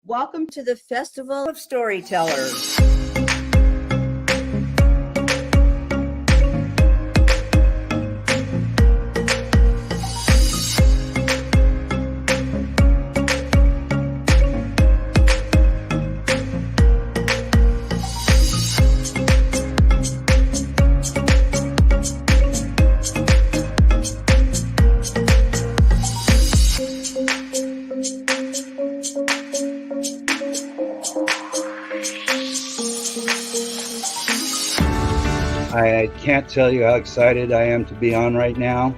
Welcome to the Festival of Storytellers. I can't tell you how excited I am to be on right now.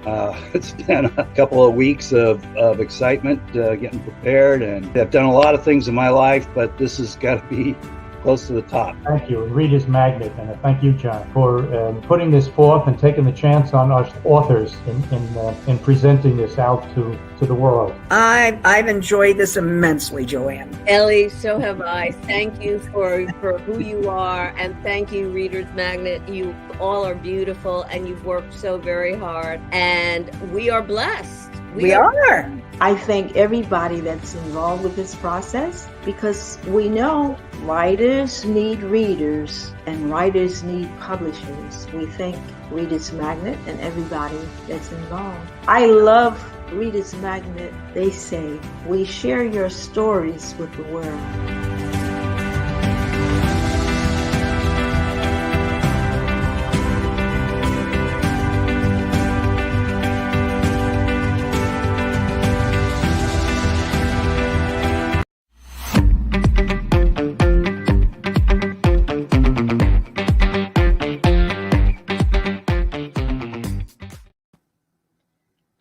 It's been a couple of weeks of excitement getting prepared, and I've done a lot of things in my life, but this has got to be close to the top. Thank you, Reader's Magnet, and thank you, John, for putting this forth and taking the chance on our authors in presenting this out to the world. I've enjoyed this immensely, Joanne. Ellie, so have I. Thank you for who you are, and thank you, Reader's Magnet. You all are beautiful, and you've worked so very hard, and we are blessed. We are. I thank everybody that's involved with this process, because we know writers need readers and writers need publishers. We thank Reader's Magnet and everybody that's involved. I love Reader's Magnet. They say, we share your stories with the world.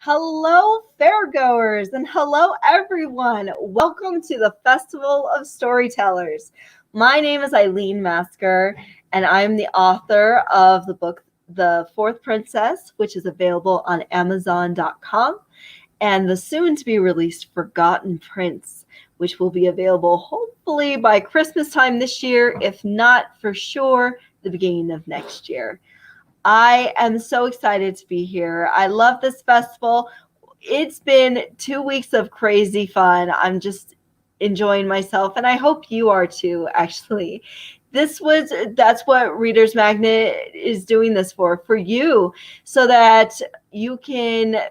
Hello, fairgoers, and hello, everyone. Welcome to the Festival of Storytellers. My name is EILEEN, and I'm the author of the book, The Fourth Princess, which is available on Amazon.com, and the soon-to-be-released Forgotten Prince, which will be available hopefully by Christmas time this year, if not for sure, the beginning of next year. I am so excited to be here. I love this festival. It's been 2 weeks of crazy fun. I'm just enjoying myself, and I hope you are too, actually. That's what Reader's Magnet is doing this for you, so that you can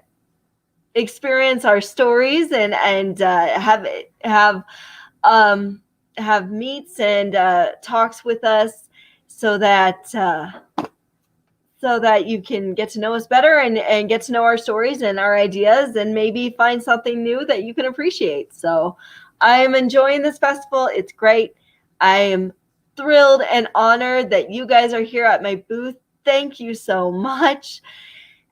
experience our stories and have meets and talks with us, so that you can get to know us better and get to know our stories and our ideas, and maybe find something new that you can appreciate. So I am enjoying this festival. It's great. I am thrilled and honored that you guys are here at my booth. Thank you so much.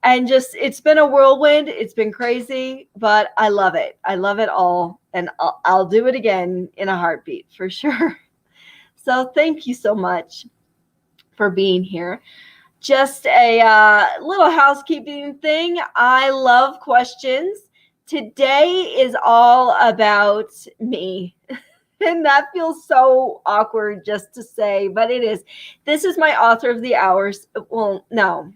And it's been a whirlwind. It's been crazy, but I love it. I love it all. And I'll do it again in a heartbeat for sure. So thank you so much for being here. Just a little housekeeping thing. I love questions. Today is all about me. And that feels so awkward just to say, but it is. This is my author of the hours. Well, no,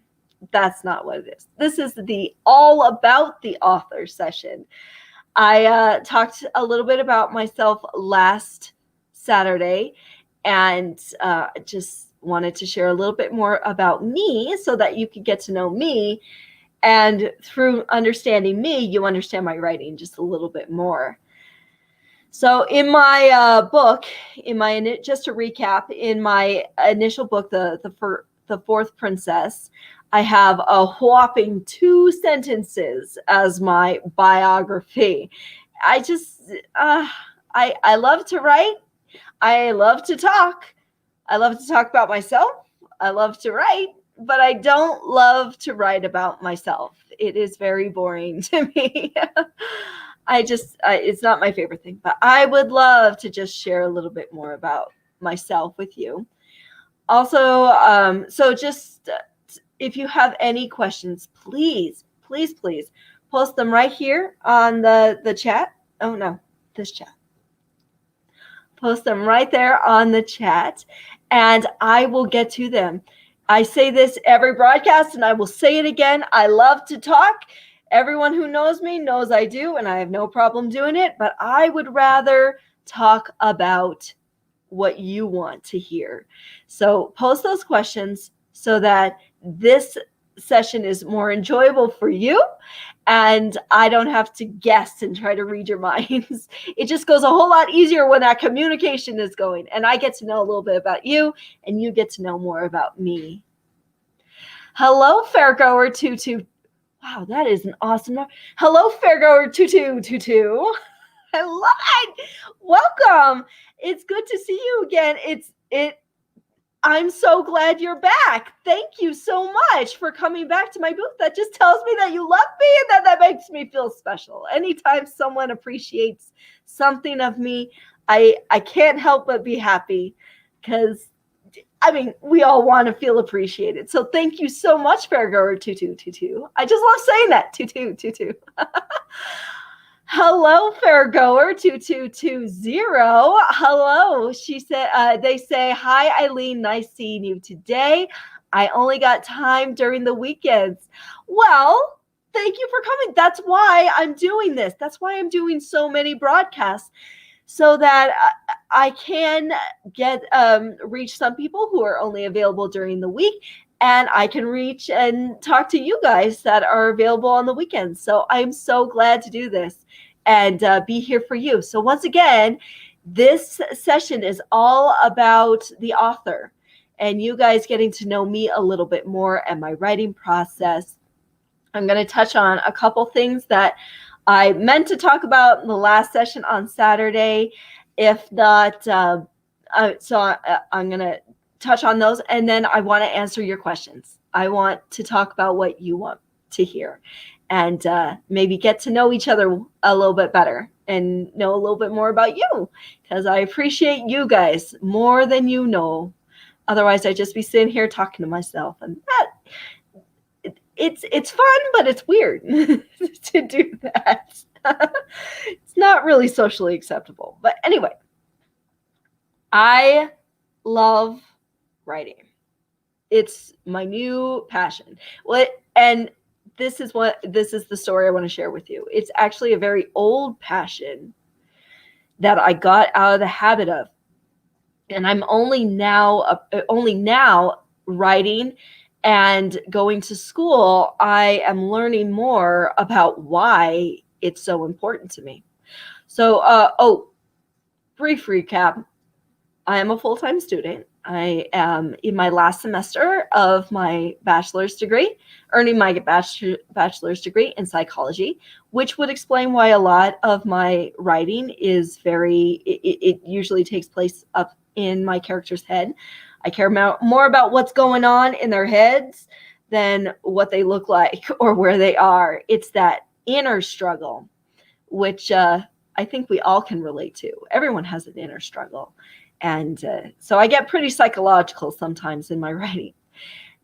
that's not what it is. This is the all about the author session. I talked a little bit about myself last Saturday, and just wanted to share a little bit more about me so that you could get to know me. And through understanding me, you understand my writing just a little bit more. So in my book, just to recap, in my initial book, the Fourth Princess, I have a whopping 2 sentences as my biography. I love to write. I love to talk. I love to talk about myself. I love to write, but I don't love to write about myself. It is very boring to me. It's not my favorite thing, but I would love to just share a little bit more about myself with you. Also, so just if you have any questions, please post them right here on the chat. Oh no, this chat. Post them right there on the chat, and I will get to them. I say this every broadcast, and I will say it again. I love to talk. Everyone who knows me knows I do, and I have no problem doing it, but I would rather talk about what you want to hear. So post those questions so that this session is more enjoyable for you and I don't have to guess and try to read your minds. It just goes a whole lot easier when that communication is going and I get to know a little bit about you and you get to know more about me. Hello, Fairgoer22. Wow, that is an awesome name. Hello, Fairgoer2222. I love it. Welcome. It's good to see you again. I'm so glad you're back. Thank you so much for coming back to my booth. That just tells me that you love me and that makes me feel special. Anytime someone appreciates something of me, I can't help but be happy because we all want to feel appreciated. So thank you so much, Fairgoer2222. I just love saying that, 2222. Hello, Fairgoer2220. Hello. She said, they say, hi, EILEEN. Nice seeing you today. I only got time during the weekends. Well, thank you for coming. That's why I'm doing this. That's why I'm doing so many broadcasts so that I can reach some people who are only available during the week. And I can reach and talk to you guys that are available on the weekends. So I'm so glad to do this and be here for you. So once again, this session is all about the author and you guys getting to know me a little bit more and my writing process. I'm going to touch on a couple things that I meant to talk about in the last session on Saturday. If not, I'm going to touch on those, and then I want to answer your questions. I want to talk about what you want to hear and maybe get to know each other a little bit better and know a little bit more about you because I appreciate you guys more than you know. Otherwise, I'd just be sitting here talking to myself, and it's fun, but it's weird to do that. It's not really socially acceptable. But anyway, I love writing. It's my new passion. And this is the story I want to share with you. It's actually a very old passion that I got out of the habit of. And I'm only now writing and going to school, I am learning more about why it's so important to me. So, brief recap. I am a full-time student. I am in my last semester of my bachelor's degree, earning my bachelor's degree in psychology, which would explain why a lot of my writing is it usually takes place up in my character's head. I care more about what's going on in their heads than what they look like or where they are. It's that inner struggle, which I think we all can relate to. Everyone has an inner struggle. And so I get pretty psychological sometimes in my writing.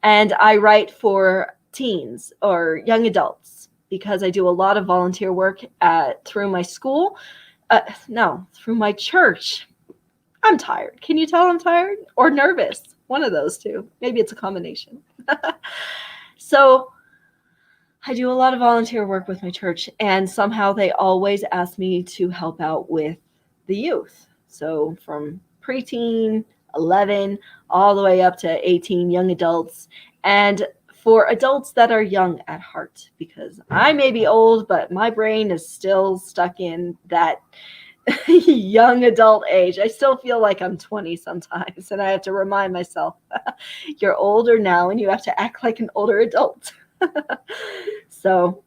And I write for teens or young adults because I do a lot of volunteer work through my school. Through my church. I'm tired. Can you tell I'm tired or nervous? One of those two. Maybe it's a combination. So I do a lot of volunteer work with my church, and somehow they always ask me to help out with the youth. So from preteen, 11, all the way up to 18 young adults, and for adults that are young at heart, because I may be old, but my brain is still stuck in that young adult age. I still feel like I'm 20 sometimes, and I have to remind myself, you're older now, and you have to act like an older adult. So,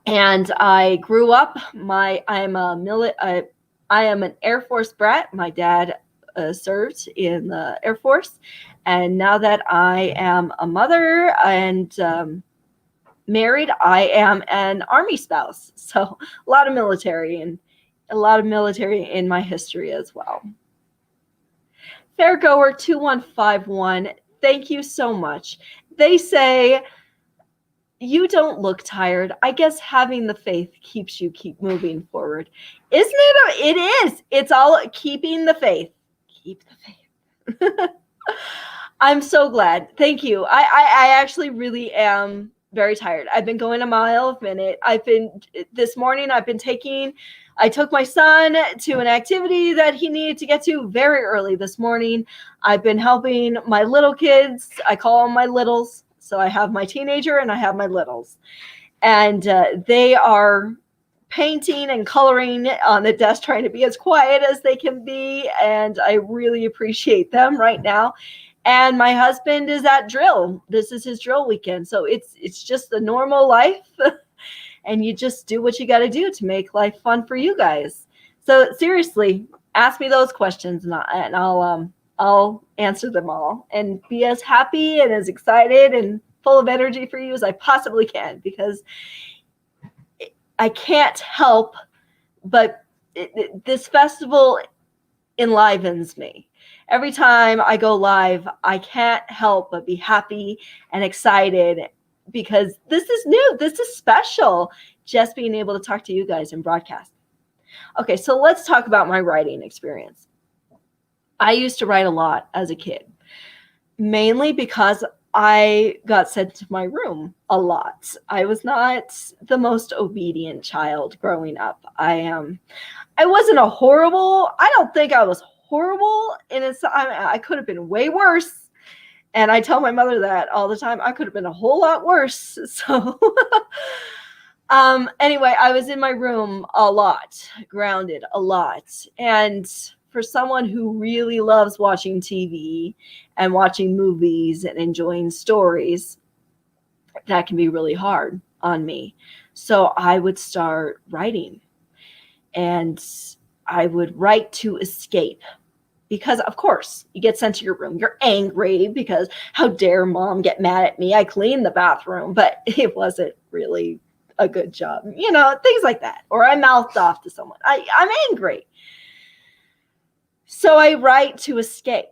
and I grew up. I am an Air Force brat. My dad served in the Air Force, and now that I am a mother and married, I am an Army spouse. So a lot of military in my history as well. Fairgoer2151, thank you so much. They say, you don't look tired. I guess having the faith keeps you keep moving forward. Isn't it? It is. It's all keeping the faith. Keep the faith. I'm so glad. Thank you. I actually really am very tired. I've been going a mile a minute. This morning I've been taking I took my son to an activity that he needed to get to very early this morning. I've been helping my little kids. I call them my littles. So I have my teenager and I have my littles. And they are painting and coloring on the desk, trying to be as quiet as they can be. And I really appreciate them right now. And my husband is at drill. This is his drill weekend. So it's just the normal life. And you just do what you got to do to make life fun for you guys. So seriously, ask me those questions and I'll answer them all and be as happy and as excited and full of energy for you as I possibly can, because I can't help but this festival enlivens me. Every time I go live, I can't help but be happy and excited, because this is new. This is special, just being able to talk to you guys in broadcast. Okay, so let's talk about my writing experience. I used to write a lot as a kid, mainly because I got sent to my room a lot. I was not the most obedient child growing up. I wasn't I don't think I was horrible. I could have been way worse. And I tell my mother that all the time. I could have been a whole lot worse. So anyway, I was in my room a lot, grounded a lot. And for someone who really loves watching TV and watching movies and enjoying stories, that can be really hard on me. So I would start writing, and I would write to escape. Because, of course, you get sent to your room. You're angry because how dare mom get mad at me? I cleaned the bathroom, but it wasn't really a good job. Things like that. Or I mouthed off to someone. I'm angry. So I write to escape.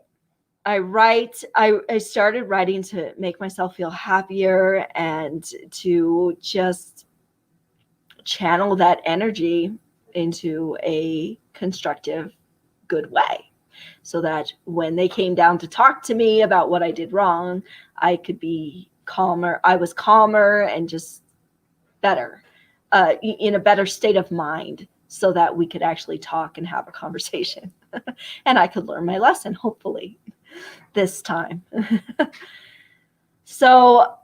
I started writing to make myself feel happier and to just channel that energy into a constructive, good way. So that when they came down to talk to me about what I did wrong, I could be calmer. I was calmer and just better, in a better state of mind, so that we could actually talk and have a conversation. And I could learn my lesson, hopefully, this time. So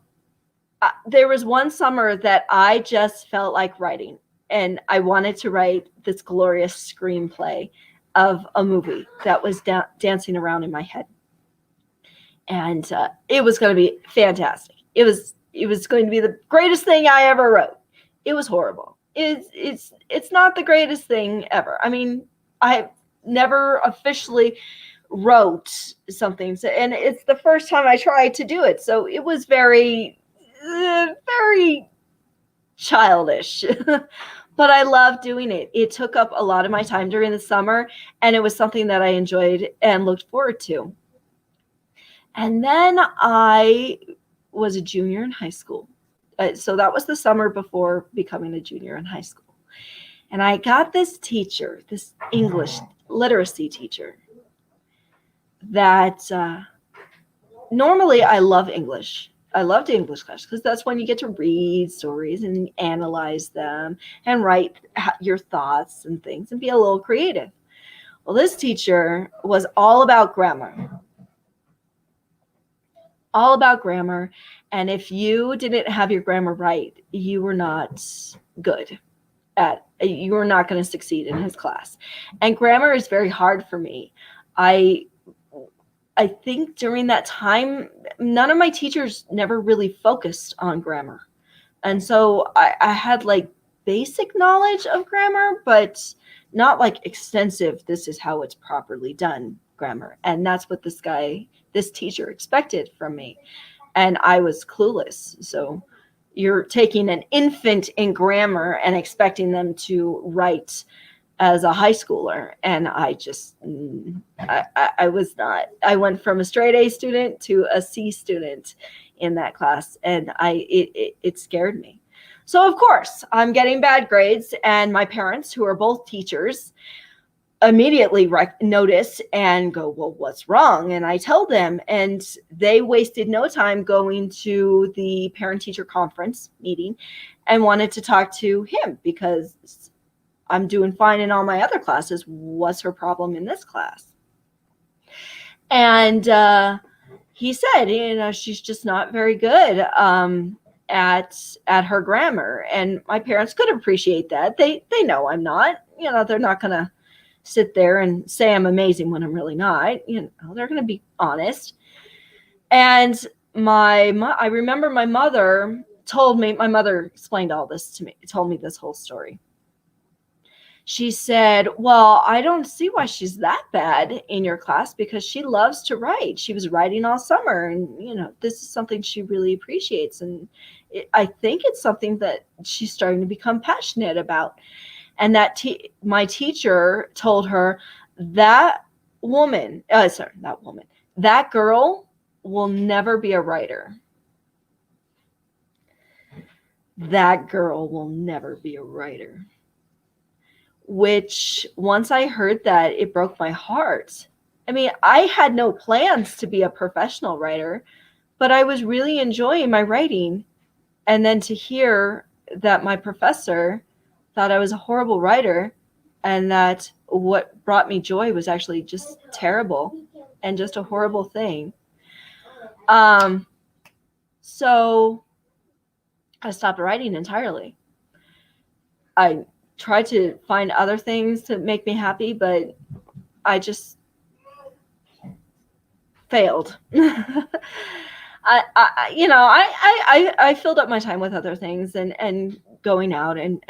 there was one summer that I just felt like writing. And I wanted to write this glorious screenplay of a movie that was dancing around in my head. And it was going to be fantastic. It was going to be the greatest thing I ever wrote. It was horrible. It's not the greatest thing ever. I mean, I never officially wrote something. And it's the first time I tried to do it. So it was very, very childish. But I loved doing it. It took up a lot of my time during the summer, and it was something that I enjoyed and looked forward to. And then I was a junior in high school. So that was the summer before becoming a junior in high school. And I got this teacher, this English literacy teacher, that normally I love English. I loved English class because that's when you get to read stories and analyze them and write your thoughts and things and be a little creative. Well, this teacher was all about grammar. All about grammar. And if you didn't have your grammar right, you were not good you were not going to succeed in his class. And grammar is very hard for me. I think during that time, none of my teachers never really focused on grammar. And so I had like basic knowledge of grammar, but not like extensive, this is how it's properly done grammar. And that's what this teacher expected from me. And I was clueless. So you're taking an infant in grammar and expecting them to write as a high schooler. And I just, I was not. I went from a straight A student to a C student in that class. And it scared me. So of course I'm getting bad grades, and my parents, who are both teachers, immediately notice and go, well, what's wrong? And I tell them, and they wasted no time going to the parent teacher conference meeting and wanted to talk to him because I'm doing fine in all my other classes. What's her problem in this class? And he said, she's just not very good at her grammar. And my parents could appreciate that. They know I'm not. They're not going to sit there and say I'm amazing when I'm really not. They're going to be honest. And I remember my mother explained all this to me, told me this whole story. She said, well, I don't see why she's that bad in your class, because she loves to write. She was writing all summer, and, this is something she really appreciates. And I think it's something that she's starting to become passionate about. And that my teacher told her that girl will never be a writer. That girl will never be a writer. Which, once I heard that, it broke my heart. I mean, I had no plans to be a professional writer, but I was really enjoying my writing. And then to hear that my professor thought I was a horrible writer, and that what brought me joy was actually just terrible and just a horrible thing. So I stopped writing entirely. I tried to find other things to make me happy, but I just failed. I filled up my time with other things and going out and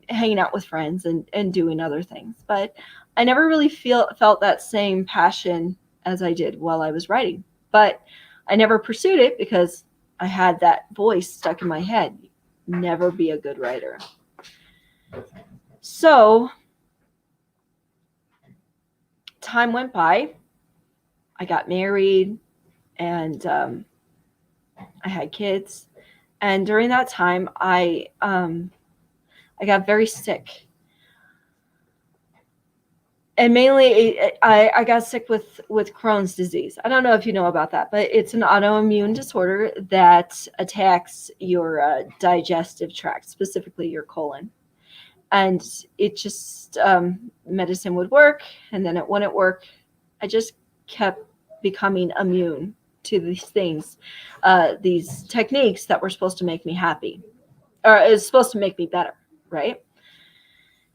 hanging out with friends and doing other things. But I never really felt that same passion as I did while I was writing. But I never pursued it because I had that voice stuck in my head. Never be a good writer. So time went by. I got married, and I had kids. And during that time, I got very sick. And mainly, I got sick with Crohn's disease. I don't know if you know about that, but it's an autoimmune disorder that attacks your digestive tract, specifically your colon. And it just, medicine would work, and then it wouldn't work. I just kept becoming immune to these things, these techniques that were supposed to make me happy, or is supposed to make me better, right?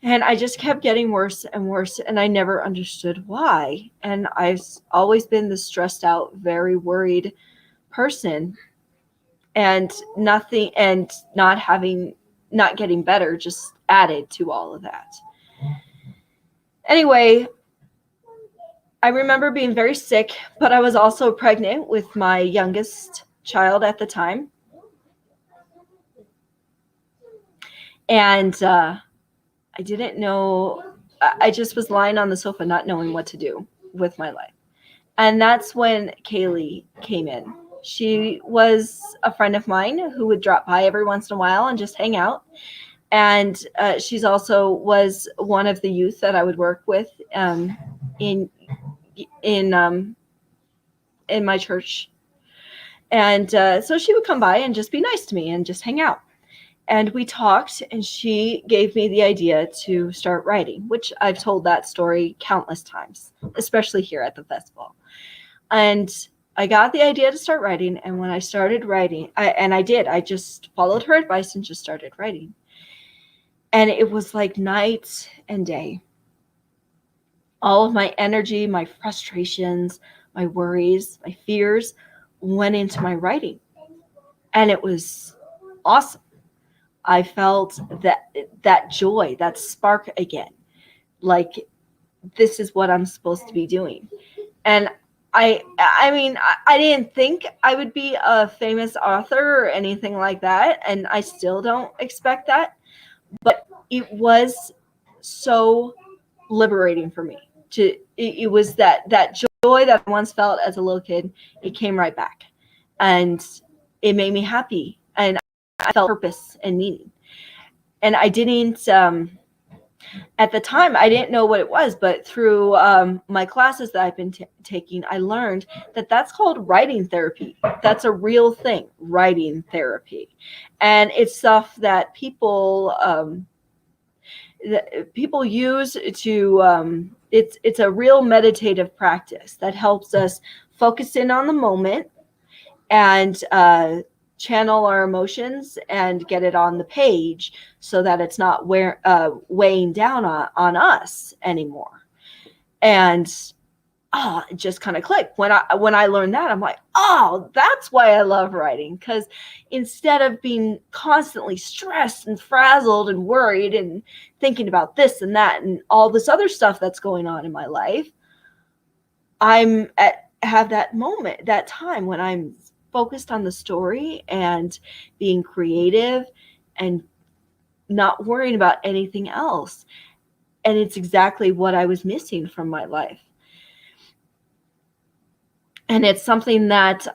And I just kept getting worse and worse, and I never understood why. And I've always been this stressed out, very worried person, and not getting better just added to all of that. Anyway, I remember being very sick, but I was also pregnant with my youngest child at the time. And I didn't know, I just was lying on the sofa not knowing what to do with my life. And that's when Kaylee came in. She was a friend of mine who would drop by every once in a while and just hang out. And she's also was one of the youth that I would work with in my church. And so she would come by and just be nice to me and just hang out. And we talked, and she gave me the idea to start writing, which I've told that story countless times, especially here at the festival. And I got the idea to start writing. And when I started writing, I just followed her advice and just started writing. And it was like night and day. All of my energy, my frustrations, my worries, my fears went into my writing. And it was awesome. I felt that joy, that spark again. Like, this is what I'm supposed to be doing. And I didn't think I would be a famous author or anything like that. And I still don't expect that. But it was so liberating for me. It was that joy that I once felt as a little kid. It came right back. And it made me happy. And I felt purpose and meaning. And I didn't, at the time, I didn't know what it was, but through my classes that I've been taking, I learned that that's called writing therapy. That's a real thing, writing therapy. And it's stuff that people, that people use to it's a real meditative practice that helps us focus in on the moment and channel our emotions and get it on the page so that it's not weighing down on us anymore. And it just kind of clicked when I learned that. I'm like, oh, that's why I love writing, because instead of being constantly stressed and frazzled and worried and thinking about this and that and all this other stuff that's going on in my life, have that moment, that time when I'm focused on the story and being creative and not worrying about anything else. And it's exactly what I was missing from my life. And it's something that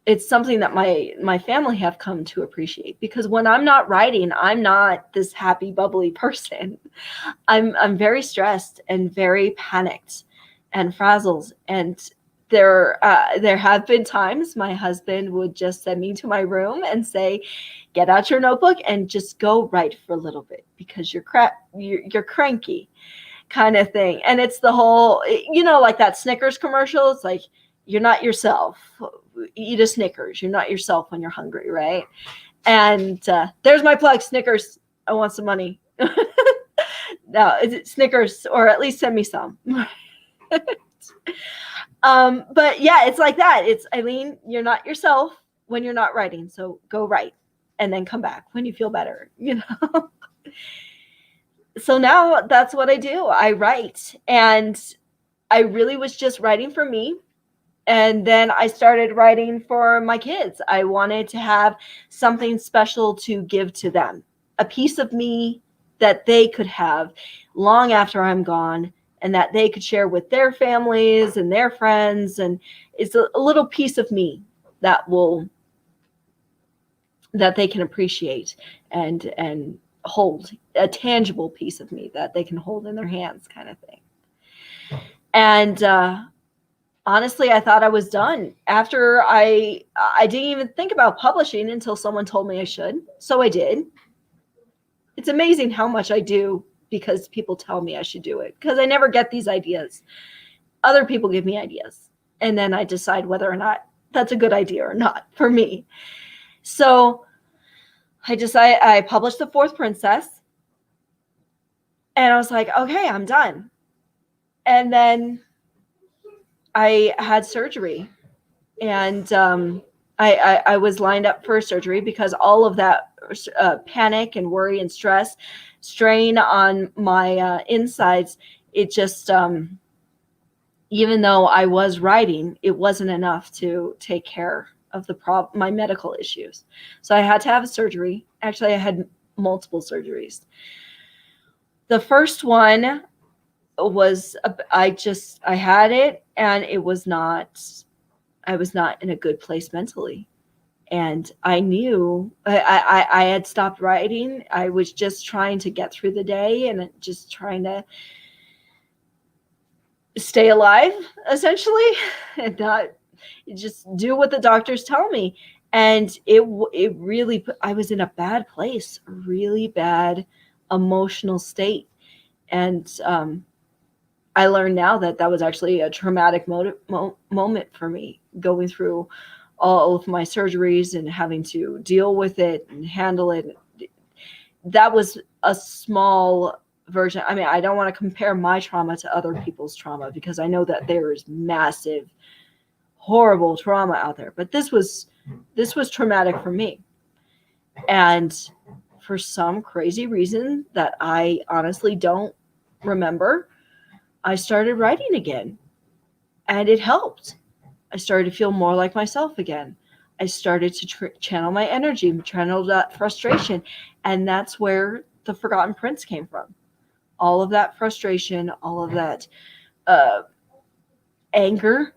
it's something that my family have come to appreciate, because when I'm not writing, I'm not this happy, bubbly person. I'm very stressed and very panicked and frazzled. And there have been times my husband would just send me to my room and say, get out your notebook and just go write for a little bit because you're cranky, kind of thing. And it's the whole, like that Snickers commercial. It's like, you're not yourself. Eat a Snickers. You're not yourself when you're hungry, right? And there's my plug, Snickers. I want some money. No, it's Snickers, or at least send me some. But yeah, it's like that. It's, EILEEN, you're not yourself when you're not writing. So go write and then come back when you feel better, So now that's what I do. I write, and I really was just writing for me. And then I started writing for my kids. I wanted to have something special to give to them, a piece of me that they could have long after I'm gone, and that they could share with their families and their friends. And it's a little piece of me that they can appreciate and hold, a tangible piece of me that they can hold in their hands, kind of thing. And honestly, I thought I was done after I didn't even think about publishing until someone told me I should. So I did. It's amazing how much I do because people tell me I should do it, because I never get these ideas. Other people give me ideas, and then I decide whether or not that's a good idea or not for me. So I published The Fourth Princess, and I was like, okay, I'm done. And then I had surgery, and I was lined up for surgery because all of that panic and worry and stress, strain on my insides, it just, even though I was writing, it wasn't enough to take care of my medical issues. So I had to have a surgery. Actually, I had multiple surgeries. The first one was, I had it, and I was not in a good place mentally. And I knew I had stopped writing. I was just trying to get through the day and just trying to stay alive, essentially, and not just do what the doctors tell me. And it really I was in a bad place, a really bad emotional state. And I learned now that was actually a traumatic moment for me, going through all of my surgeries and having to deal with it and handle it. That was a small version. I mean, I don't want to compare my trauma to other people's trauma, because I know that there is massive, horrible trauma out there. But this was traumatic for me. And for some crazy reason that I honestly don't remember, I started writing again, and it helped. I started to feel more like myself again. I started to channel my energy, channel that frustration. And that's where The Forgotten Prince came from. All of that frustration, all of that anger,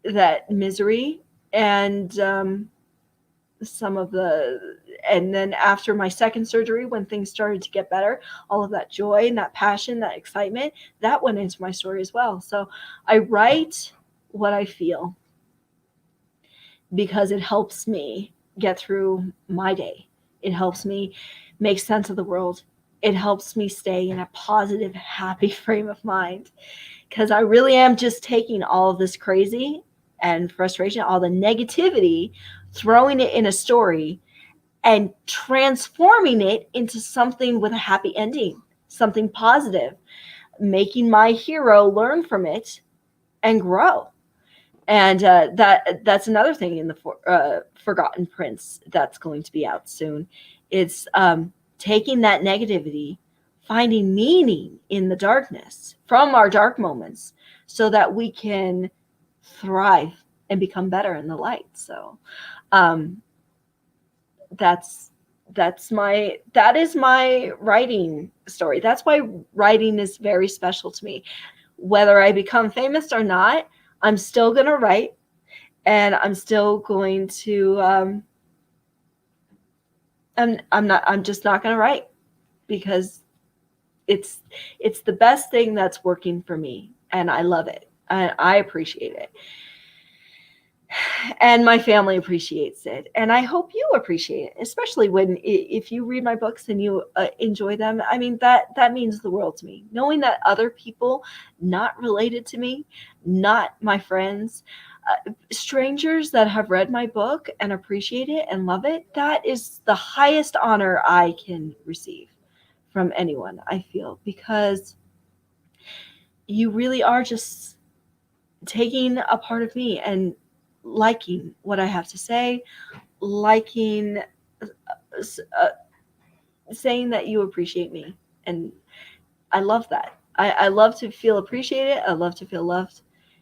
that misery, and and then after my second surgery, when things started to get better, all of that joy and that passion, that excitement, that went into my story as well. So I write what I feel, because it helps me get through my day. It helps me make sense of the world. it helps me stay in a positive, happy frame of mind, because I really am just taking all of this crazy and frustration, all the negativity, throwing it in a story and transforming it into something with a happy ending, something positive, making my hero learn from it and grow. And that's another thing in the Forgotten Prince that's going to be out soon. It's taking that negativity, finding meaning in the darkness from our dark moments, so that we can thrive and become better in the light. So that is my writing story. That's why writing is very special to me. Whether I become famous or not, I'm still going to write, and I'm still going to I'm just not going to write, because it's the best thing that's working for me, and I love it. I appreciate it. And my family appreciates it, and I hope you appreciate it, especially if you read my books and you enjoy them. I mean, that means the world to me. Knowing that other people not related to me, not my friends, strangers that have read my book and appreciate it and love it, that is the highest honor I can receive from anyone, I feel, because you really are just taking a part of me and liking what I have to say, liking saying that you appreciate me. And I love that. I love to feel appreciated. I love to feel loved.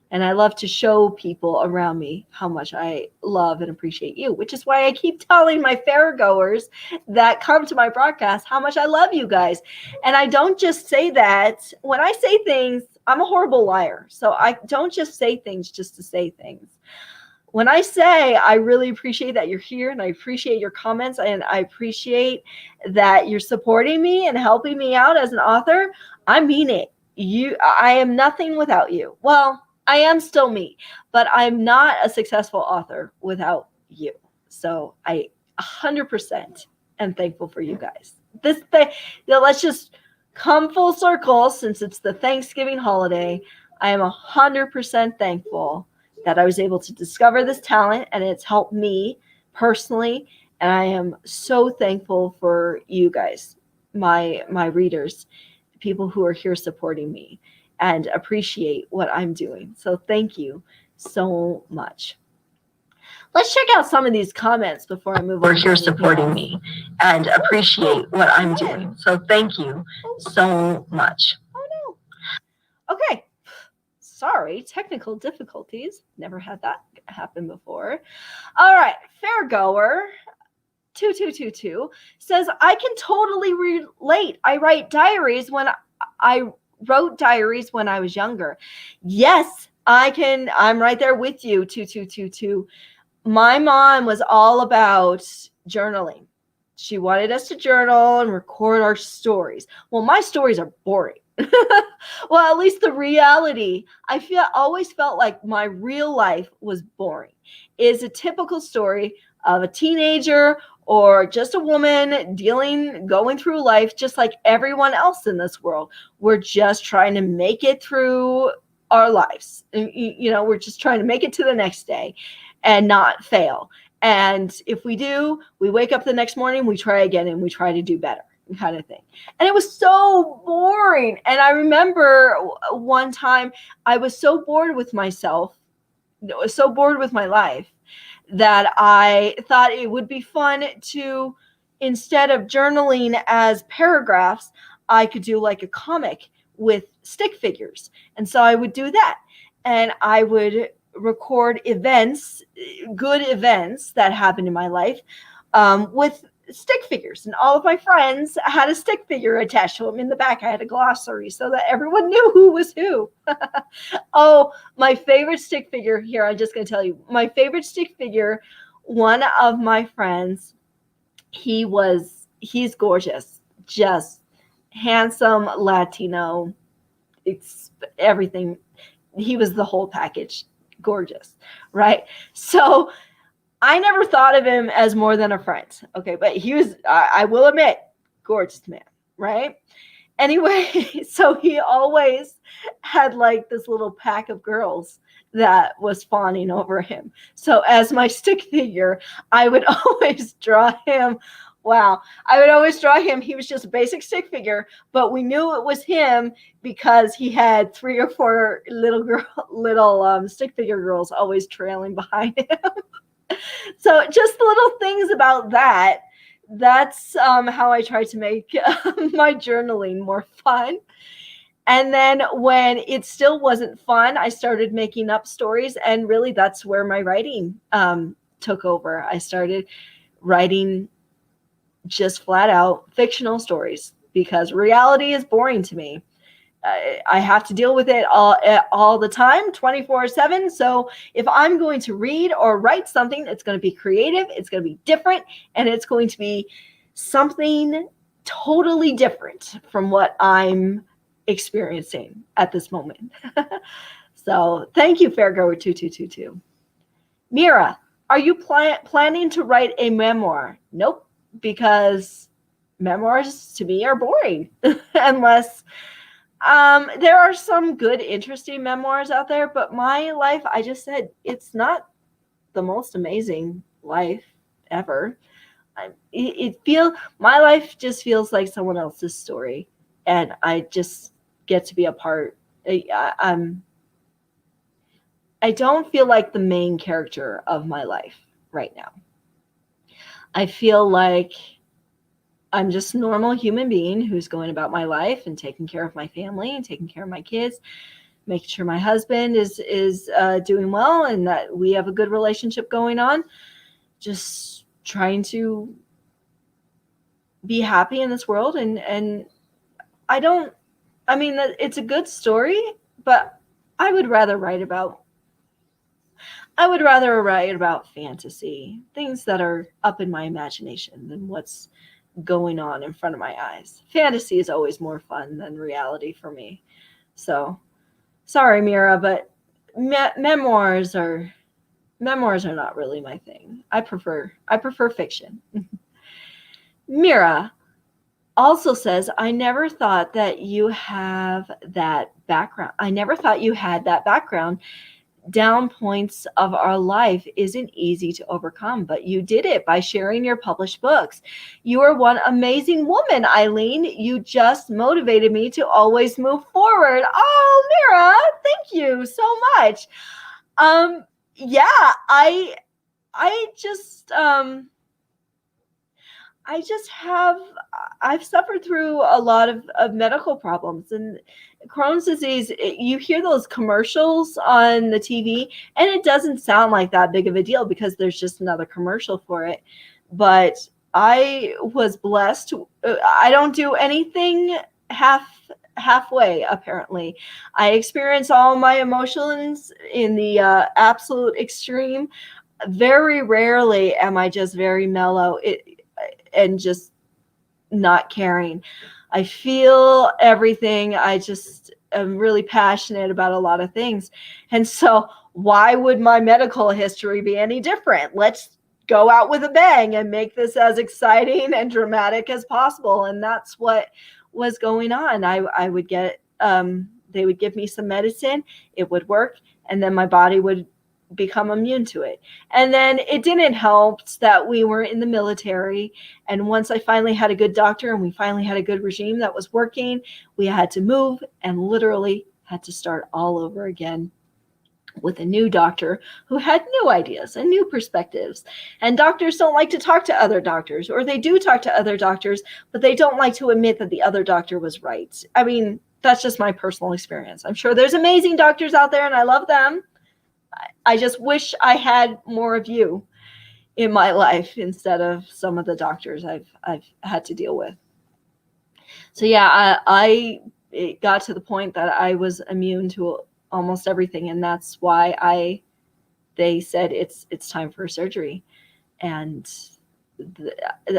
And I love to show people around me how much I love and appreciate you, which is why I keep telling my fairgoers that come to my broadcast how much I love you guys. And I don't just say that. When I say things, I'm a horrible liar. So I don't just say things just to say things. When I say I really appreciate that you're here, and I appreciate your comments, and I appreciate that you're supporting me and helping me out as an author, I mean it. I am nothing without you. Well, I am still me, but I'm not a successful author without you. So I 100% am thankful for you guys. Let's just come full circle, since it's the Thanksgiving holiday. I am 100% thankful that I was able to discover this talent, and it's helped me personally. And I am so thankful for you guys, my readers, people who are here supporting me and appreciate what I'm doing. So thank you so much. Let's check out some of these comments before I move on. Here supporting me and appreciate what I'm doing. So thank you so much. Oh no. Okay. Sorry, technical difficulties. Never had that happen before. All right, Fairgoer 2222 says, I can totally relate. I wrote diaries when I was younger. Yes, I can. I'm right there with you, 2222. My mom was all about journaling. She wanted us to journal and record our stories. Well, my stories are boring. Well, at least the reality, always felt like my real life was boring. Is a typical story of a teenager or just a woman going through life just like everyone else in this world. We're just trying to make it through our lives. We're just trying to make it to the next day and not fail. And if we do, we wake up the next morning, we try again, and we try to do better, kind of thing. And it was so boring. And I remember one time I was so bored with myself, so bored with my life, that I thought it would be fun to, instead of journaling as paragraphs, I could do like a comic with stick figures. And so I would do that. And I would record events, good events that happened in my life, with stick figures. And all of my friends had a stick figure attached to them. In the back, I had a glossary so that everyone knew who was who. Oh, my favorite stick figure here. I'm just going to tell you my favorite stick figure. One of my friends, he's gorgeous, just handsome Latino. It's everything. He was the whole package. Gorgeous. Right. So I never thought of him as more than a friend. Okay. But he was, I will admit, gorgeous man. right? Anyway, so he always had like this little pack of girls that was fawning over him. So as my stick figure, I would always draw him. Wow. I would always draw him. He was just a basic stick figure, but we knew it was him because he had 3 or 4 little stick figure girls always trailing behind him. So just little things about that. That's how I try to make my journaling more fun. And then when it still wasn't fun, I started making up stories. And really, that's where my writing took over. I started writing just flat out fictional stories because reality is boring to me. I have to deal with it all the time, 24/7. So if I'm going to read or write something, it's going to be creative, it's going to be different, and it's going to be something totally different from what I'm experiencing at this moment. So thank you, Fairgoer2222. Mira, are you planning to write a memoir? Nope, because memoirs to me are boring unless there are some good, interesting memoirs out there, but my life, I just said, it's not the most amazing life ever. My life just feels like someone else's story, and I just get to be a part. I don't feel like the main character of my life right now. I feel like I'm just a normal human being who's going about my life and taking care of my family and taking care of my kids, making sure my husband is doing well and that we have a good relationship going on. Just trying to be happy in this world. And it's a good story, but I would rather write about fantasy, things that are up in my imagination than what's going on in front of my eyes. Fantasy is always more fun than reality for me. So sorry, Mira, but memoirs are not really my thing. I prefer fiction. Mira also says, I never thought that you have that background. I never thought you had that background. Down points of our life isn't easy to overcome, but you did it by sharing your published books. You are one amazing woman, EILEEN. You just motivated me to always move forward. Oh, Mira, thank you so much. Yeah, I've suffered through a lot of medical problems, and Crohn's disease, you hear those commercials on the TV and it doesn't sound like that big of a deal because there's just another commercial for it. But I was blessed. I don't do anything halfway, apparently. I experience all my emotions in the absolute extreme. Very rarely am I just very mellow and just not caring. I feel everything. I just am really passionate about a lot of things. And so why would my medical history be any different? Let's go out with a bang and make this as exciting and dramatic as possible. And that's what was going on. I would get, they would give me some medicine, it would work, and then my body would become immune to it. And then it didn't help that we were in the military. And once I finally had a good doctor and we finally had a good regime that was working, we had to move and literally had to start all over again with a new doctor who had new ideas and new perspectives. And doctors don't like to talk to other doctors, or they do talk to other doctors, but they don't like to admit that the other doctor was right. I mean, that's just my personal experience. I'm sure there's amazing doctors out there and I love them. I just wish I had more of you in my life instead of some of the doctors I've had to deal with. So yeah, it got to the point that I was immune to almost everything, and that's why they said it's time for surgery. And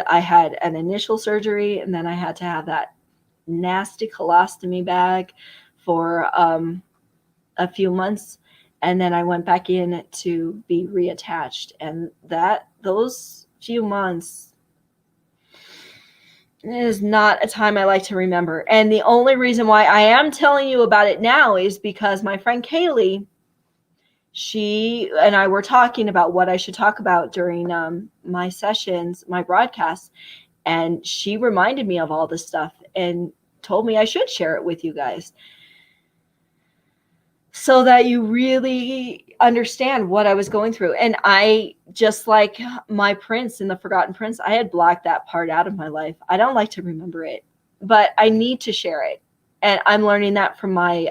I had an initial surgery, and then I had to have that nasty colostomy bag for a few months. And then I went back in to be reattached. And those few months, It is not a time I like to remember. And the only reason why I am telling you about it now is because my friend Kaylee, she and I were talking about what I should talk about during my sessions, my broadcasts. And she reminded me of all this stuff and told me I should share it with you guys so that you really understand what I was going through. And I, just like my prince in The Forgotten Prince, I had blocked that part out of my life. I don't like to remember it, but I need to share it. And I'm learning that from my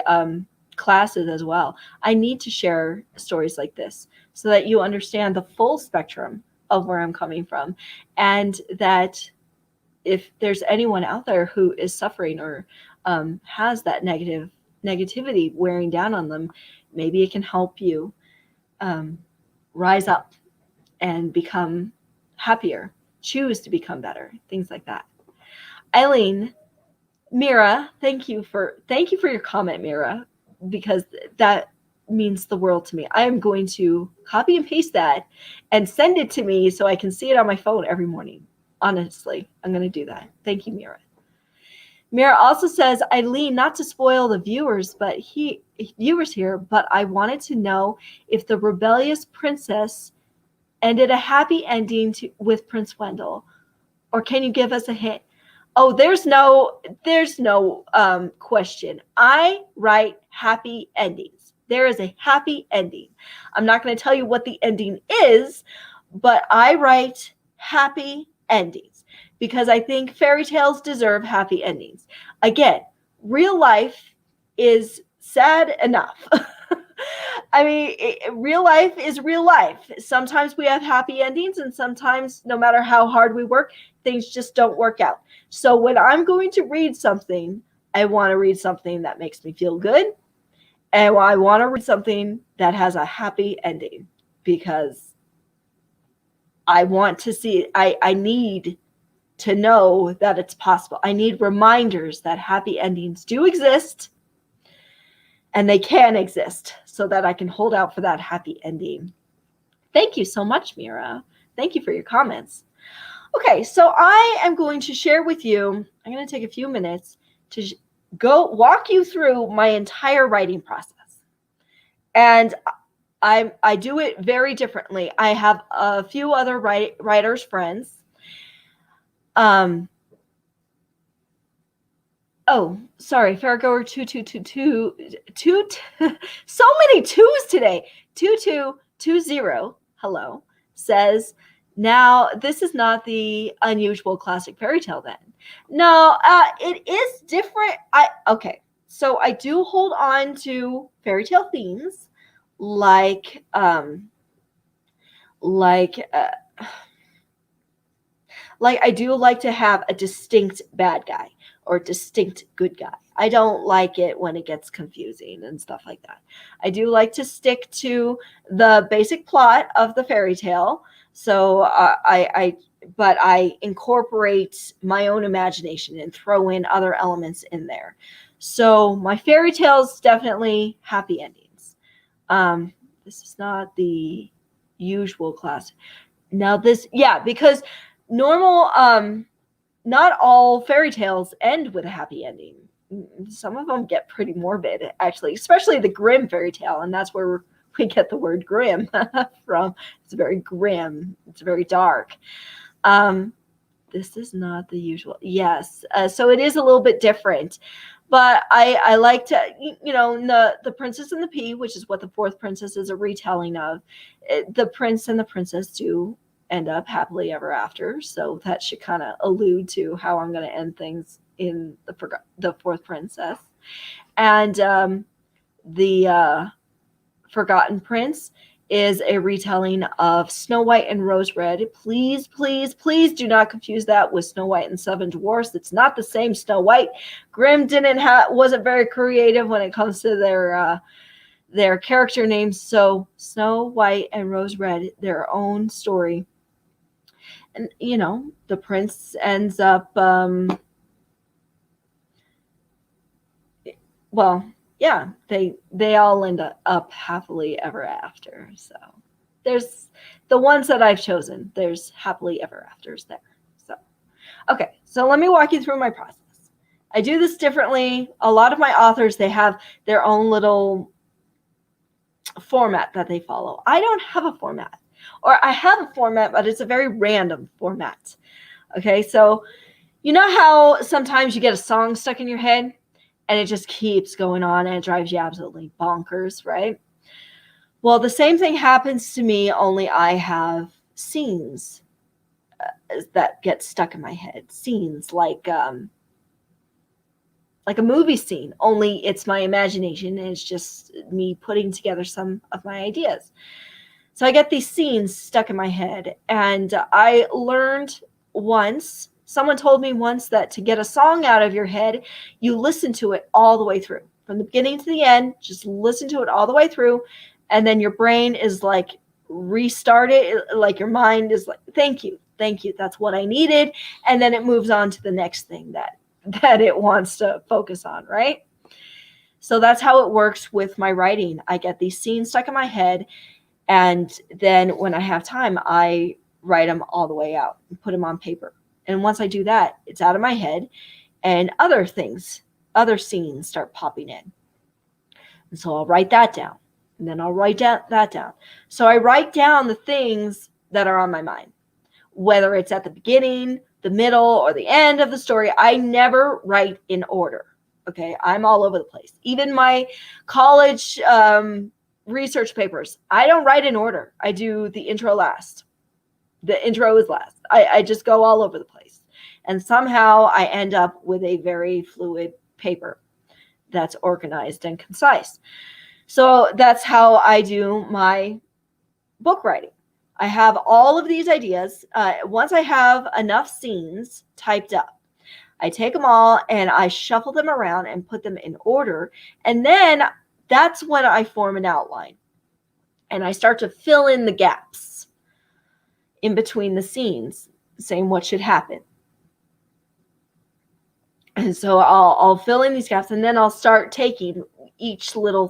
classes as well. I need to share stories like this so that you understand the full spectrum of where I'm coming from, and that if there's anyone out there who is suffering or has that negativity wearing down on them, maybe it can help you rise up and become happier, choose to become better, things like that. EILEEN, Mira, thank you for your comment, Mira, because that means the world to me. I am going to copy and paste that and send it to me so I can see it on my phone every morning. Honestly, I'm going to do that. Thank you, Mira. Mira also says, EILEEN, not to spoil the viewers here, but I wanted to know if the rebellious princess ended a happy ending with Prince Wendell, or can you give us a hint? Oh, there's no question. I write happy endings. There is a happy ending. I'm not going to tell you what the ending is, but I write happy endings because I think fairy tales deserve happy endings. Again, real life is sad enough. I mean, real life is real life. Sometimes we have happy endings, and sometimes, no matter how hard we work, things just don't work out. So when I'm going to read something, I want to read something that makes me feel good, and I want to read something that has a happy ending because I want to see, I need to know that it's possible. I need reminders that happy endings do exist and they can exist so that I can hold out for that happy ending. Thank you so much, Mira. Thank you for your comments. Okay, so I am going to share with you, I'm going to take a few minutes to go walk you through my entire writing process. And I do it very differently. I have a few other writers friends. Oh, sorry, Fairgoer 2222. So many twos today. 2220, hello, says, now this is not the unusual classic fairy tale then. No, it is different. Okay, so I do hold on to fairy tale themes like I do like to have a distinct bad guy or distinct good guy. I don't like it when it gets confusing and stuff like that. I do like to stick to the basic plot of the fairy tale. So but I incorporate my own imagination and throw in other elements in there. So my fairy tales definitely happy endings. This is not the usual class. Now because normal, not all fairy tales end with a happy ending. Some of them get pretty morbid, actually, especially the Grimm fairy tale, and that's where we get the word grim from. It's very grim. It's very dark. This is not the usual. Yes, so it is a little bit different. But I like to, the Princess and the Pea, which is what the fourth princess is a retelling of. The prince and the princess do end up happily ever after. So that should kind of allude to how I'm going to end things in the fourth princess. And the Forgotten Prince is a retelling of Snow White and Rose Red. Please, please, please do not confuse that with Snow White and Seven Dwarfs. It's not the same Snow White. Grimm wasn't very creative when it comes to their character names. So Snow White and Rose Red, their own story. And, the prince ends up, they all end up happily ever after. So there's the ones that I've chosen. There's happily ever afters there. So, Okay, so let me walk you through my process. I do this differently. A lot of my authors, they have their own little format that they follow. I don't have a format, or I have a format, but it's a very random format. Okay, so you know how sometimes you get a song stuck in your head and it just keeps going on and it drives you absolutely bonkers, right? Well, the same thing happens to me, only I have scenes that get stuck in my head. Scenes like a movie scene, only it's my imagination and it's just me putting together some of my ideas. So I get these scenes stuck in my head, and I learned once, someone told me once, that to get a song out of your head, you listen to it all the way through. From the beginning to the end, just listen to it all the way through, and then your brain is like restarted, like your mind is like, thank you, that's what I needed, and then it moves on to the next thing that it wants to focus on, right? So that's how it works with my writing. I get these scenes stuck in my head, and then when I have time, I write them all the way out and put them on paper. And once I do that, it's out of my head, and other scenes start popping in. And so I'll write that down, and then I'll write that down. So I write down the things that are on my mind, whether it's at the beginning, the middle, or the end of the story. I never write in order. Okay, I'm all over the place. Even my college research papers, I don't write in order. I do the intro last. The intro is last. I just go all over the place. And somehow I end up with a very fluid paper that's organized and concise. So that's how I do my book writing. I have all of these ideas. Once I have enough scenes typed up, I take them all and I shuffle them around and put them in order. And then that's when I form an outline. And I start to fill in the gaps in between the scenes, saying what should happen. And so I'll fill in these gaps, and then I'll start taking each little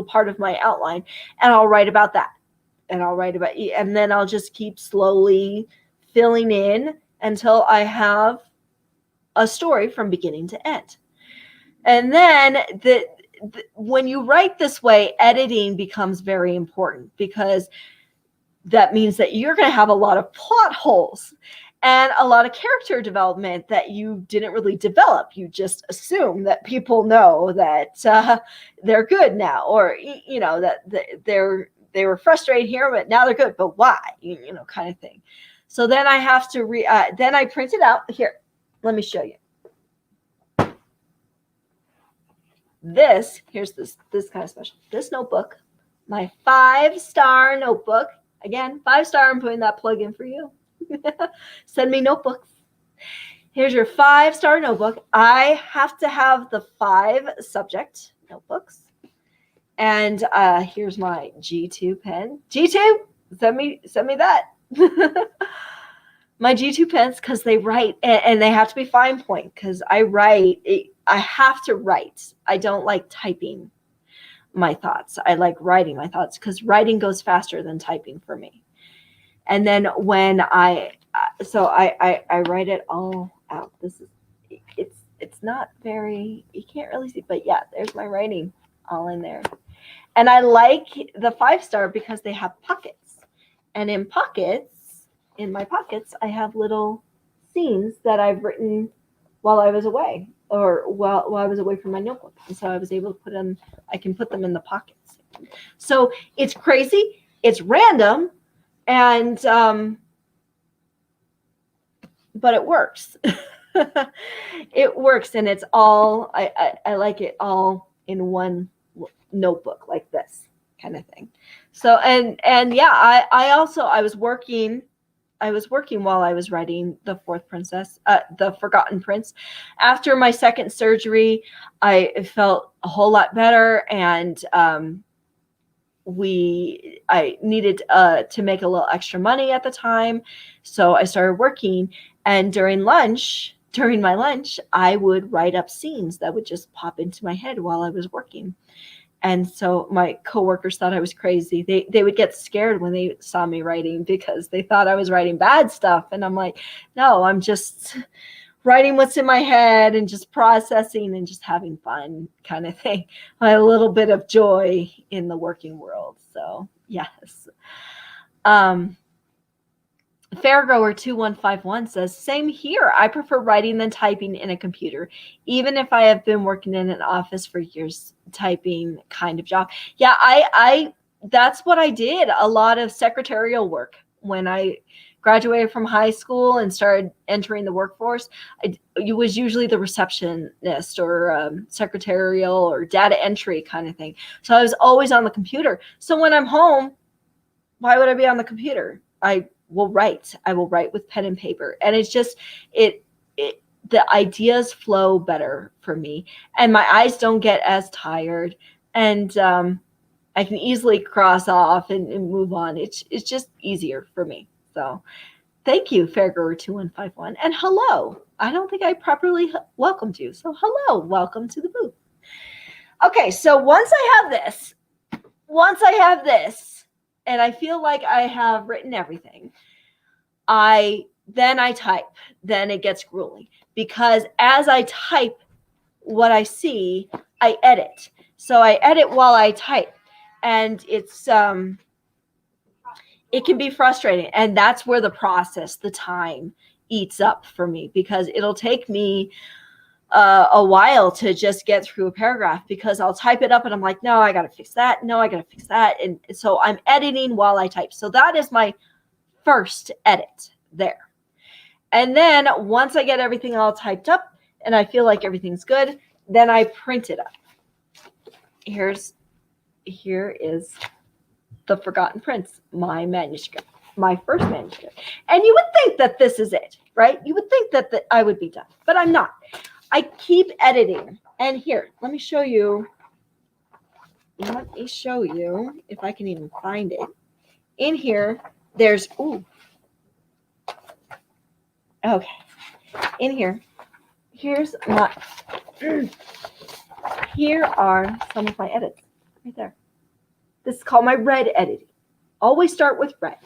part of my outline, and I'll write about that. And then I'll just keep slowly filling in until I have a story from beginning to end. And then when you write this way, editing becomes very important, because that means that you're going to have a lot of plot holes and a lot of character development that you didn't really develop. You just assume that people know that they're good now, or that they were frustrated here, but now they're good. But why? Kind of thing. So then I have to then I print it out. Here, let me show you. Here's this kind of special. This notebook, my 5-star notebook. Again, 5-star. I'm putting that plug in for you. Send me notebooks. Here's your 5-star notebook. I have to have the 5 subject notebooks. And here's my G2 pen. G2, send me that. My G2 pens, because they write, and they have to be fine point, because I have to write. I don't like typing my thoughts. I like writing my thoughts, because writing goes faster than typing for me. And then when I write it all out. It's not very, you can't really see, but yeah, there's my writing all in there. And I like the 5-star because they have pockets. And in my pockets, I have little scenes that I've written while I was away, or while I was away from my notebook. And so I was able to I can put them in the pockets. So it's crazy, it's random, and but it works. It works, and it's all, I like it all in one notebook like this kind of thing. So and yeah, I was working while I was writing The Fourth Princess, The Forgotten Prince. After my second surgery, I felt a whole lot better, and I needed to make a little extra money at the time, so I started working. And during my lunch, I would write up scenes that would just pop into my head while I was working. And so my coworkers thought I was crazy. They would get scared when they saw me writing because they thought I was writing bad stuff. And I'm like, no, I'm just writing what's in my head and just processing and just having fun kind of thing. A little bit of joy in the working world. So yes. Fairgrower2151 says, same here. I prefer writing than typing in a computer, even if I have been working in an office for years, typing kind of job. Yeah, I that's what I did. A lot of secretarial work when I graduated from high school and started entering the workforce. It was usually the receptionist or secretarial or data entry kind of thing. So I was always on the computer. So when I'm home, why would I be on the computer? I will write with pen and paper. And it's just, the ideas flow better for me and my eyes don't get as tired, and I can easily cross off and move on. It's just easier for me. So thank you, Fairgrower2151. And hello. I don't think I properly welcomed you. So hello, welcome to the booth. Okay, so once I have this, and I feel like I have written everything, then I type. Then it gets grueling because as I type what I see, I edit. So I edit while I type, and it's it can be frustrating, and that's where the process, the time eats up for me, because it'll take me a while to just get through a paragraph, because I'll type it up and I'm like, no, I got to fix that. No, I got to fix that. And so I'm editing while I type. So that is my first edit there. And then once I get everything all typed up and I feel like everything's good, then I print it up. Here is the Forgotten Prince, my manuscript, my first manuscript. And you would think that this is it, right? You would think that I would be done, but I'm not. I keep editing. And here, let me show you. Let me show you if I can even find it. In here, there's, okay. In here, here's my, here are some of my edits right there. This is called my red editing. Always start with red.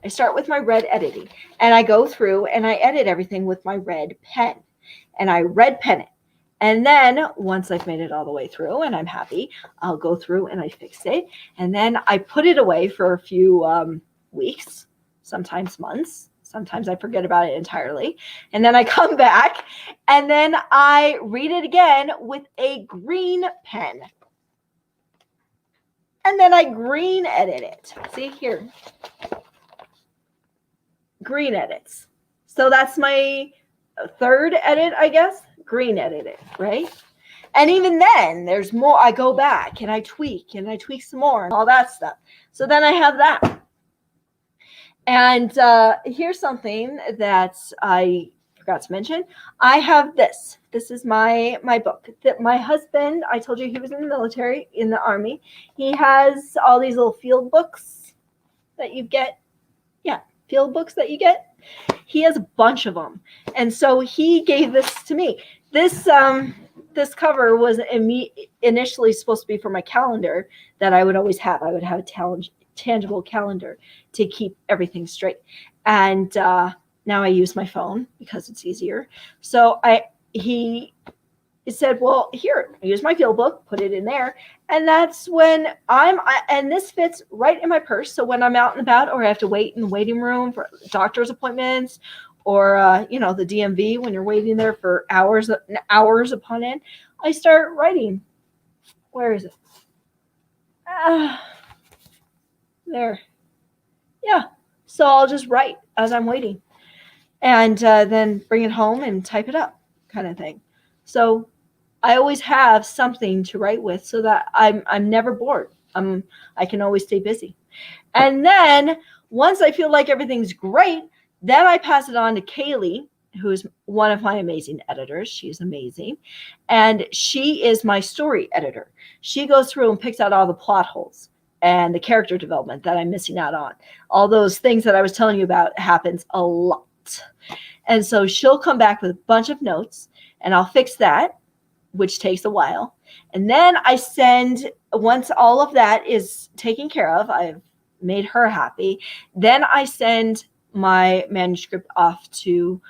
I start with my red editing, and I go through and I edit everything with my red pen, and I red pen it. And then once I've made it all the way through and I'm happy, I'll go through and I fix it. And then I put it away for a few weeks, sometimes months. Sometimes I forget about it entirely. And then I come back and then I read it again with a green pen. And then I green edit it. See here. Green edits. So that's my third edit, I guess. Green edit it, right? And even then, there's more. I go back and I tweak some more and all that stuff. So then I have that. And here's something that I forgot to mention. I have this. This is my book. That my husband, I told you he was in the military, in the Army. He has all these little field books that you get. Yeah, field books that you get. He has a bunch of them. And so he gave this to me. This cover was initially supposed to be for my calendar that I would always have. I would have a tangible calendar to keep everything straight. And now I use my phone because it's easier. So he said, well, here, use my field book, put it in there. And that's when and this fits right in my purse. So when I'm out and about, or I have to wait in the waiting room for doctor's appointments, or, the DMV, when you're waiting there for hours upon end, I start writing. Where is it? There. Yeah. So I'll just write as I'm waiting, and then bring it home and type it up, kind of thing. So I always have something to write with, so that I'm never bored. I can always stay busy. And then once I feel like everything's great, then I pass it on to Kaylee, who's one of my amazing editors. She's amazing. And she is my story editor. She goes through and picks out all the plot holes and the character development that I'm missing out on. All those things that I was telling you about happens a lot. And so she'll come back with a bunch of notes, and I'll fix that, which takes a while. And then I send, once all of that is taken care of, I've made her happy, then I send my manuscript off to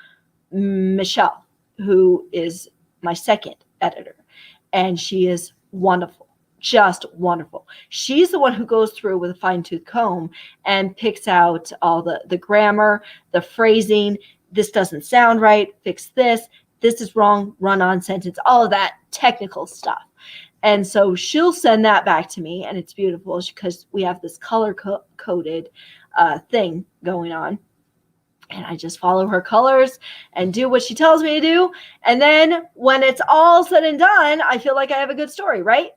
Michelle, who is my second editor. And she is wonderful, just wonderful. She's the one who goes through with a fine-tooth comb and picks out all the grammar, the phrasing. This doesn't sound right. Fix this. This is wrong. Run-on sentence. All of that technical stuff. And so she'll send that back to me, and it's beautiful because we have this color-coded thing going on. And I just follow her colors and do what she tells me to do. And then when it's all said and done, I feel like I have a good story, right?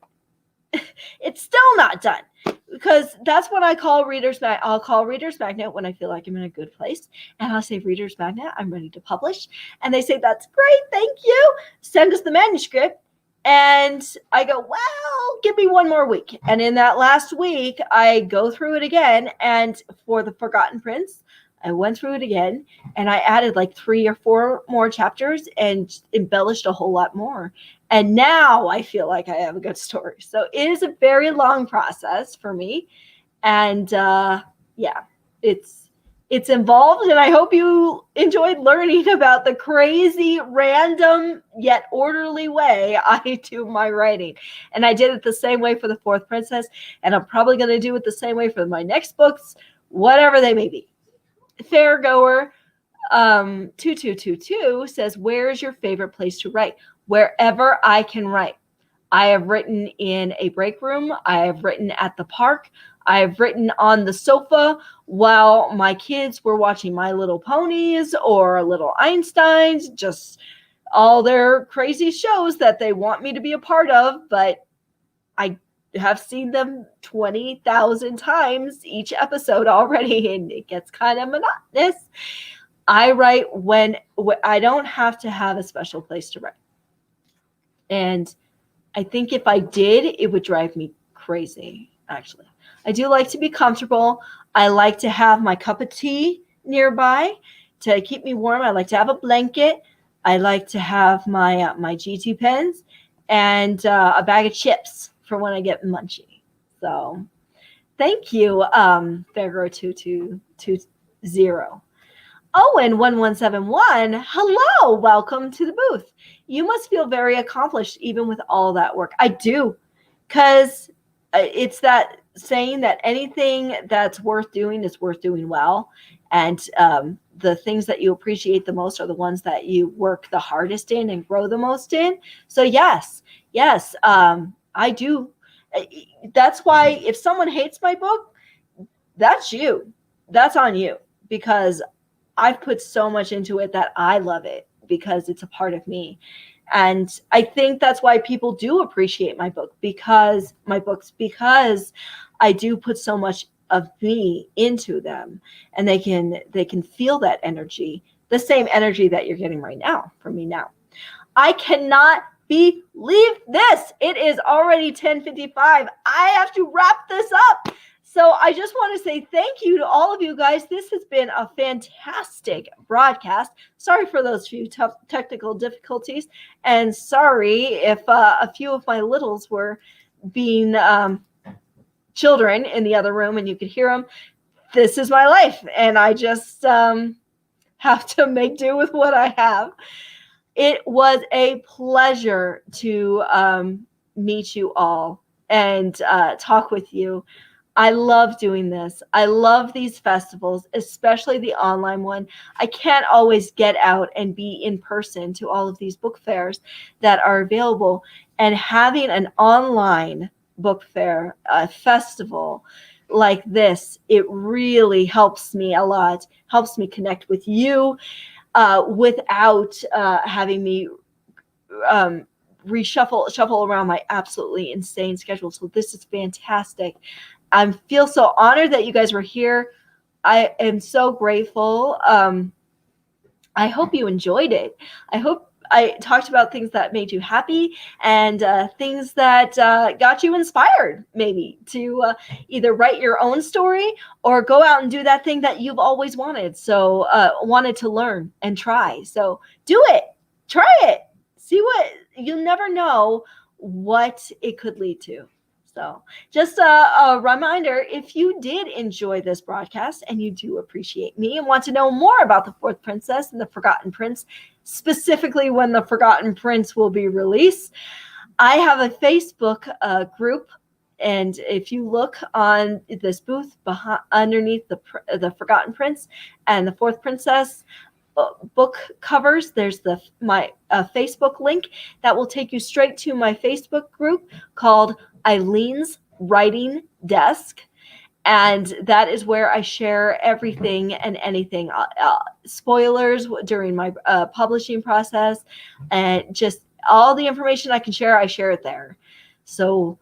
It's still not done, because that's what I call Reader's Magnet. I'll call Reader's Magnet when I feel like I'm in a good place. And I'll say, Reader's Magnet, I'm ready to publish. And they say, that's great. Thank you. Send us the manuscript. And I go, well, give me one more week. And in that last week, I go through it again. And for The Forgotten Prince, I went through it again, and I added like 3 or 4 more chapters and embellished a whole lot more. And now I feel like I have a good story. So it is a very long process for me. And yeah, it's involved. And I hope you enjoyed learning about the crazy, random, yet orderly way I do my writing. And I did it the same way for The Fourth Princess. And I'm probably going to do it the same way for my next books, whatever they may be. Fairgoer 2222 says, where is your favorite place to write? Wherever I can write. I have written in a break room. I have written at the park. I have written on the sofa while my kids were watching My Little Ponies or Little Einsteins, just all their crazy shows that they want me to be a part of, but I have seen them 20,000 times each episode already, and it gets kind of monotonous. I write when I don't have to have a special place to write. And I think if I did, it would drive me crazy, actually. I do like to be comfortable. I like to have my cup of tea nearby to keep me warm. I like to have a blanket. I like to have my G2 pens and a bag of chips for when I get munchy. So thank you, Fairgrow2220. Owen 1171, hello, welcome to the booth. You must feel very accomplished even with all that work. I do, because it's that saying that anything that's worth doing is worth doing well. And the things that you appreciate the most are the ones that you work the hardest in and grow the most in. So yes, I do. That's why if someone hates my book, that's you. That's on you, because I've put so much into it that I love it because it's a part of me. And I think that's why people do appreciate my books, because I do put so much of me into them, and they can feel that energy, the same energy that you're getting right now from me now. I cannot believe this. It is already 10:55. I have to wrap this up. So I just want to say thank you to all of you guys. This has been a fantastic broadcast. Sorry for those few tough technical difficulties. And sorry if a few of my littles were being children in the other room and you could hear them. This is my life. And I just have to make do with what I have. It was a pleasure to meet you all and talk with you. I love doing this. I love these festivals, especially the online one. I can't always get out and be in person to all of these book fairs that are available. And having an online book fair, festival like this, it really helps me a lot, helps me connect with you without having me shuffle around my absolutely insane schedule. So this is fantastic. I feel so honored that you guys were here. I am so grateful. I hope you enjoyed it. I hope I talked about things that made you happy and things that got you inspired, maybe to either write your own story or go out and do that thing that you've always wanted. So wanted to learn and try. So do it. Try it. See what, you'll never know what it could lead to. So just a reminder, if you did enjoy this broadcast and you do appreciate me and want to know more about the Fourth Princess and the Forgotten Prince, specifically when the Forgotten Prince will be released, I have a Facebook group. And if you look on this booth underneath the Forgotten Prince and the Fourth Princess book covers, there's my Facebook link that will take you straight to my Facebook group called EILEEN's Writing Desk. And that is where I share everything and anything, spoilers during my publishing process, and just all the information I can share, I share it there. So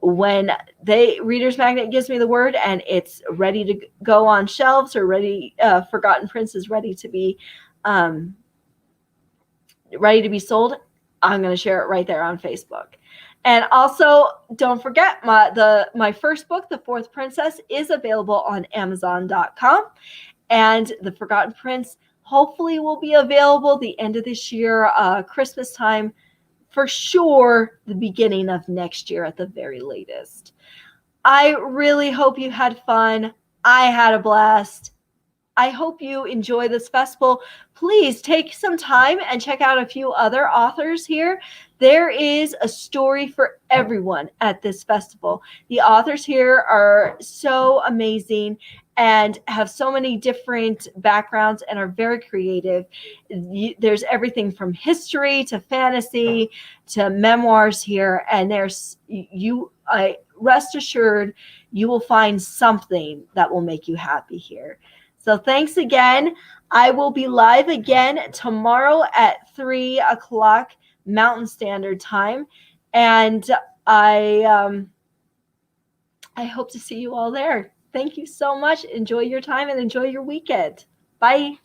when Reader's Magnet gives me the word and it's ready to go on shelves or ready, Forgotten Prince is ready to be sold, I'm going to share it right there on Facebook. And also, don't forget, my first book, The Fourth Princess, is available on Amazon.com. And The Forgotten Prince hopefully will be available the end of this year, Christmas time, for sure, the beginning of next year at the very latest. I really hope you had fun. I had a blast. I hope you enjoy this festival. Please take some time and check out a few other authors here. There is a story for everyone at this festival. The authors here are so amazing and have so many different backgrounds and are very creative. There's everything from history to fantasy to memoirs here, and rest assured you will find something that will make you happy here. So thanks again. I will be live again tomorrow at 3 o'clock Mountain Standard Time. And I hope to see you all there. Thank you so much. Enjoy your time and enjoy your weekend. Bye.